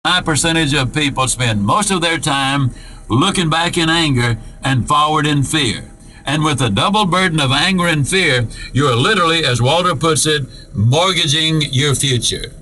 high percentage of people spend most of their time looking back in anger and forward in fear. And with the double burden of anger and fear, you're literally, as Walter puts it, mortgaging your future.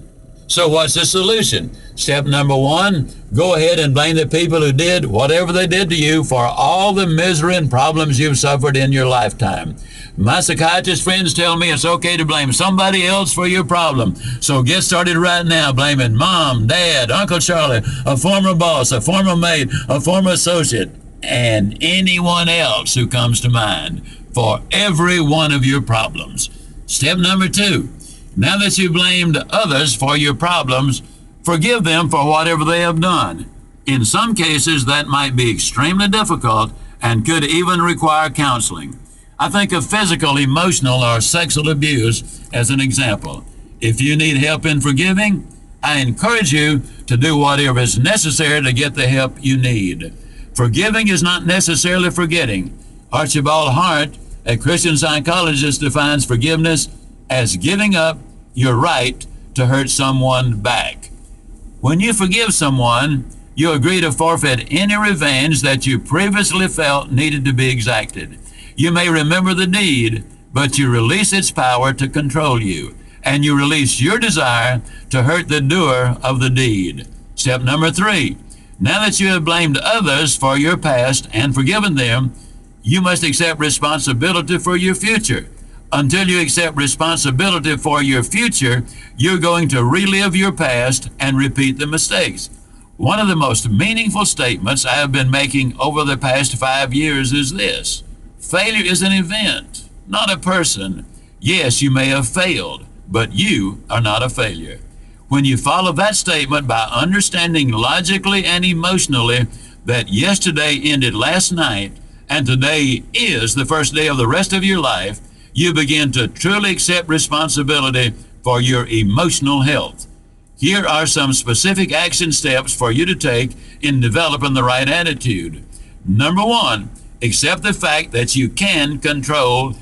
So what's the solution? Step number one, go ahead and blame the people who did whatever they did to you for all the misery and problems you've suffered in your lifetime. My psychiatrist friends tell me it's okay to blame somebody else for your problem. So get started right now blaming Mom, Dad, Uncle Charlie, a former boss, a former mate, a former associate, and anyone else who comes to mind for every one of your problems. Step number two, now that you've blamed others for your problems, forgive them for whatever they have done. In some cases, that might be extremely difficult and could even require counseling. I think of physical, emotional, or sexual abuse as an example. If you need help in forgiving, I encourage you to do whatever is necessary to get the help you need. Forgiving is not necessarily forgetting. Archibald Hart, a Christian psychologist, defines forgiveness as giving up your right to hurt someone back. When you forgive someone, you agree to forfeit any revenge that you previously felt needed to be exacted. You may remember the deed, but you release its power to control you, and you release your desire to hurt the doer of the deed. Step number three, now that you have blamed others for your past and forgiven them, you must accept responsibility for your future. Until you accept responsibility for your future, you're going to relive your past and repeat the mistakes. One of the most meaningful statements I have been making over the past 5 years is this: failure is an event, not a person. Yes, you may have failed, but you are not a failure. When you follow that statement by understanding logically and emotionally that yesterday ended last night and today is the first day of the rest of your life, you begin to truly accept responsibility for your emotional health. Here are some specific action steps for you to take in developing the right attitude. Number one, accept the fact that you can control